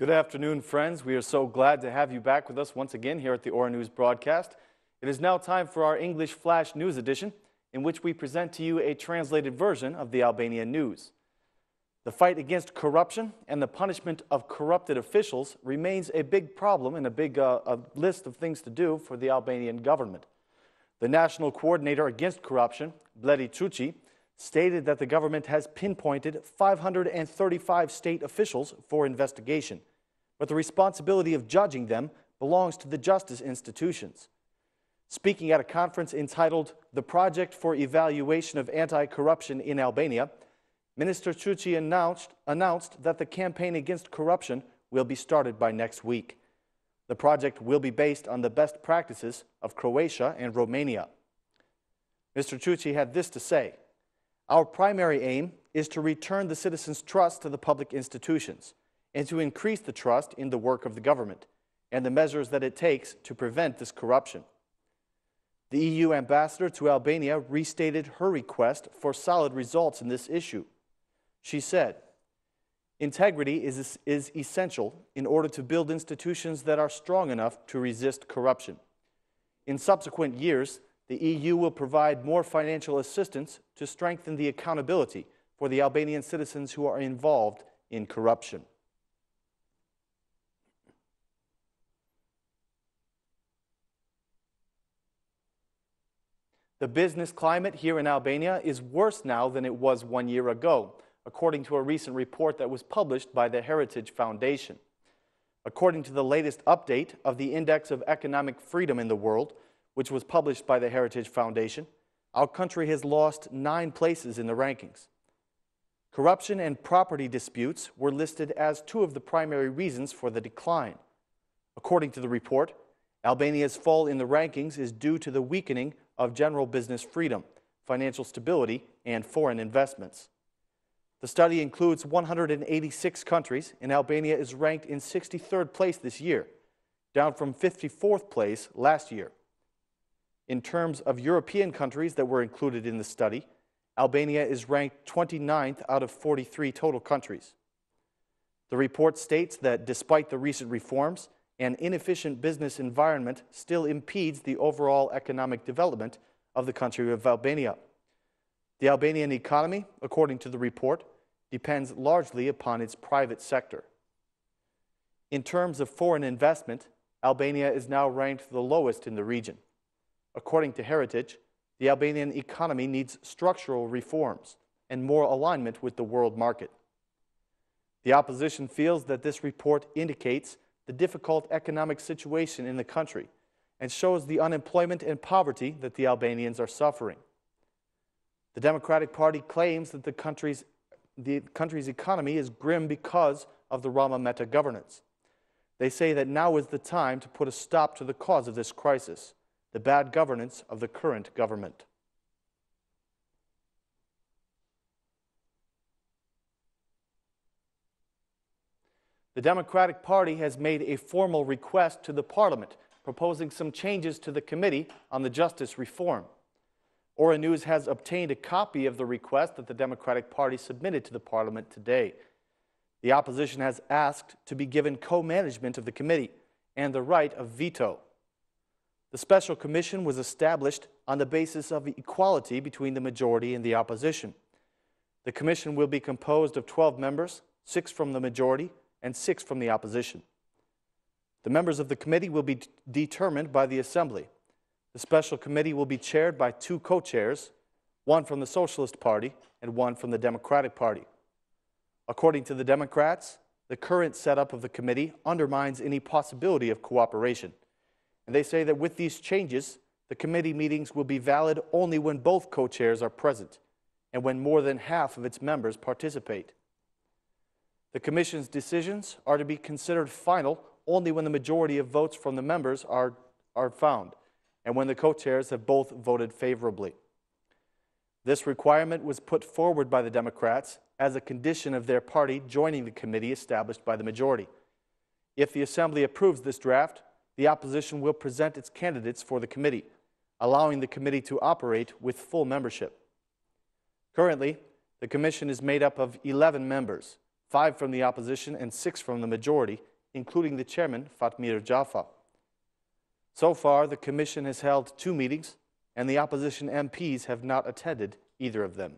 Good afternoon, friends. We are so glad to have you back with us once again here at the Ora News broadcast. It is now time for our English Flash News edition, in which we present to you a translated version of the Albanian news. The fight against corruption and the punishment of corrupted officials remains a big problem and a big list of things to do for the Albanian government. The National Coordinator Against Corruption, Bledi Çuçi, stated that the government has pinpointed 535 state officials for investigation, but the responsibility of judging them belongs to the justice institutions. Speaking at a conference entitled The Project for Evaluation of Anti-Corruption in Albania, Minister Çuçi announced that the campaign against corruption will be started by next week. The project will be based on the best practices of Croatia and Romania. Mr. Çuçi had this to say: "Our primary aim is to return the citizens' trust to the public institutions and to increase the trust in the work of the government and the measures that it takes to prevent this corruption." The EU ambassador to Albania restated her request for solid results in this issue. She said, "Integrity is essential in order to build institutions that are strong enough to resist corruption. In subsequent years, the EU will provide more financial assistance to strengthen the accountability for the Albanian citizens who are involved in corruption." The business climate here in Albania is worse now than it was 1 year ago, according to a recent report that was published by the Heritage Foundation. According to the latest update of the Index of Economic Freedom in the World, which was published by the Heritage Foundation, our country has lost 9 places in the rankings. Corruption and property disputes were listed as 2 of the primary reasons for the decline. According to the report, Albania's fall in the rankings is due to the weakening of general business freedom, financial stability, and foreign investments. The study includes 186 countries, and Albania is ranked in 63rd place this year, down from 54th place last year. In terms of European countries that were included in the study, Albania is ranked 29th out of 43 total countries. The report states that despite the recent reforms, an inefficient business environment still impedes the overall economic development of the country of Albania. The Albanian economy, according to the report, depends largely upon its private sector. In terms of foreign investment, Albania is now ranked the lowest in the region. According to Heritage, the Albanian economy needs structural reforms and more alignment with the world market. The opposition feels that this report indicates the difficult economic situation in the country and shows the unemployment and poverty that the Albanians are suffering. The Democratic Party claims that the country's economy is grim because of the Rama Meta governance. They say that now is the time to put a stop to the cause of this crisis, the bad governance of the current government. The Democratic Party has made a formal request to the Parliament, proposing some changes to the Committee on the Justice Reform. Ora News has obtained a copy of the request that the Democratic Party submitted to the Parliament today. The opposition has asked to be given co-management of the committee and the right of veto. The Special Commission was established on the basis of equality between the majority and the opposition. The commission will be composed of 12 members, 6 from the majority and 6 from the opposition. The members of the committee will be determined by the Assembly. The Special Committee will be chaired by 2 co-chairs, 1 from the Socialist Party and 1 from the Democratic Party. According to the Democrats, the current setup of the committee undermines any possibility of cooperation. And they say that with these changes, the committee meetings will be valid only when both co-chairs are present and when more than half of its members participate. The Commission's decisions are to be considered final only when the majority of votes from the members are found and when the co-chairs have both voted favorably. This requirement was put forward by the Democrats as a condition of their party joining the committee established by the majority. If the Assembly approves this draft, the opposition will present its candidates for the committee, allowing the committee to operate with full membership. Currently, the Commission is made up of 11 members, 5 from the opposition and 6 from the majority, including the chairman, Fatmir Jaffa. So far, the Commission has held 2 meetings, and the opposition MPs have not attended either of them.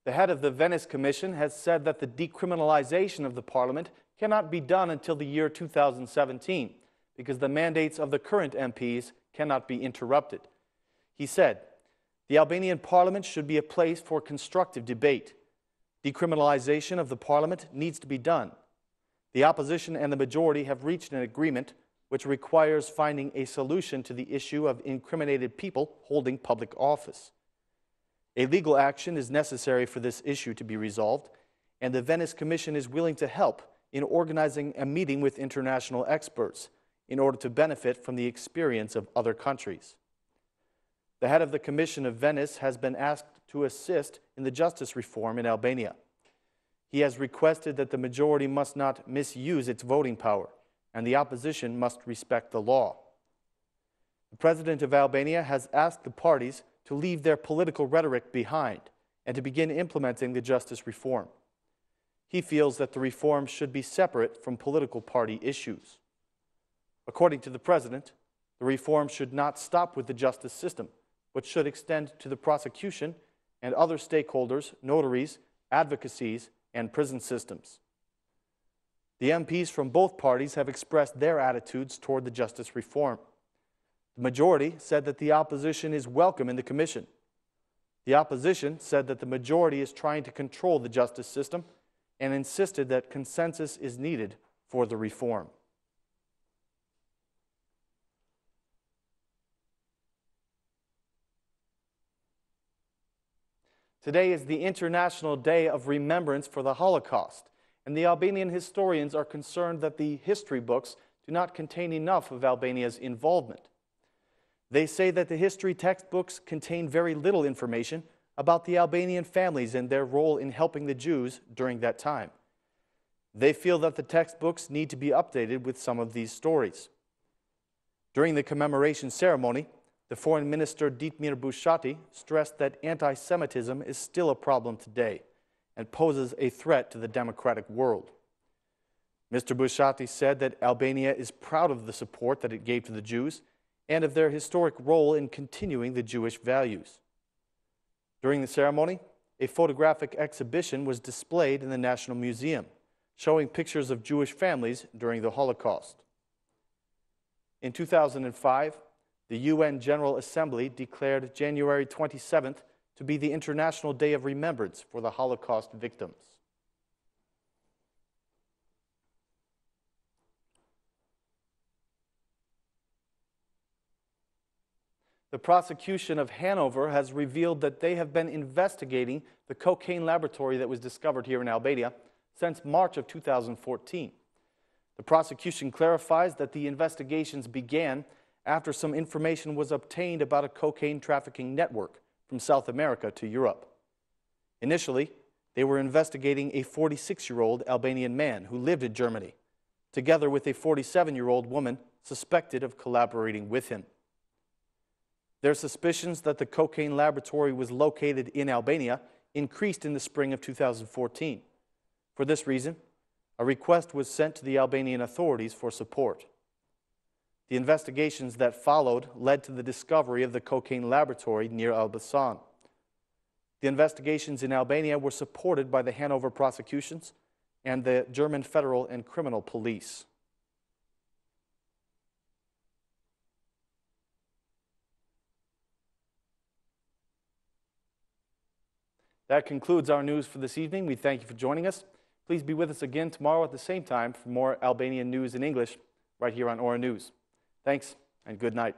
The head of the Venice Commission has said that the decriminalization of the parliament cannot be done until the year 2017 because the mandates of the current MPs cannot be interrupted. He said, "The Albanian parliament should be a place for constructive debate. Decriminalization of the parliament needs to be done. The opposition and the majority have reached an agreement which requires finding a solution to the issue of incriminated people holding public office. A legal action is necessary for this issue to be resolved, and the Venice Commission is willing to help in organizing a meeting with international experts in order to benefit from the experience of other countries." The head of the Commission of Venice has been asked to assist in the justice reform in Albania. He has requested that the majority must not misuse its voting power, and the opposition must respect the law. The President of Albania has asked the parties to leave their political rhetoric behind and to begin implementing the justice reform. He feels that the reform should be separate from political party issues. According to the President, the reform should not stop with the justice system, but should extend to the prosecution and other stakeholders, notaries, advocacies, and prison systems. The MPs from both parties have expressed their attitudes toward the justice reform. The majority said that the opposition is welcome in the Commission. The opposition said that the majority is trying to control the justice system and insisted that consensus is needed for the reform. Today is the International Day of Remembrance for the Holocaust, and the Albanian historians are concerned that the history books do not contain enough of Albania's involvement. They say that the history textbooks contain very little information about the Albanian families and their role in helping the Jews during that time. They feel that the textbooks need to be updated with some of these stories. During the commemoration ceremony, the Foreign Minister Ditmir Bushati stressed that anti-Semitism is still a problem today and poses a threat to the democratic world. Mr. Bushati said that Albania is proud of the support that it gave to the Jews and of their historic role in continuing the Jewish values. During the ceremony, a photographic exhibition was displayed in the National Museum, showing pictures of Jewish families during the Holocaust. In 2005, the UN General Assembly declared January 27th to be the International Day of Remembrance for the Holocaust victims. The prosecution of Hanover has revealed that they have been investigating the cocaine laboratory that was discovered here in Albania since March of 2014. The prosecution clarifies that the investigations began after some information was obtained about a cocaine trafficking network from South America to Europe. Initially, they were investigating a 46-year-old Albanian man who lived in Germany, together with a 47-year-old woman suspected of collaborating with him. Their suspicions that the cocaine laboratory was located in Albania increased in the spring of 2014. For this reason, a request was sent to the Albanian authorities for support. The investigations that followed led to the discovery of the cocaine laboratory near Elbasan. The investigations in Albania were supported by the Hanover prosecutions and the German Federal and Criminal Police. That concludes our news for this evening. We thank you for joining us. Please be with us again tomorrow at the same time for more Albanian news in English right here on Aura News. Thanks and good night.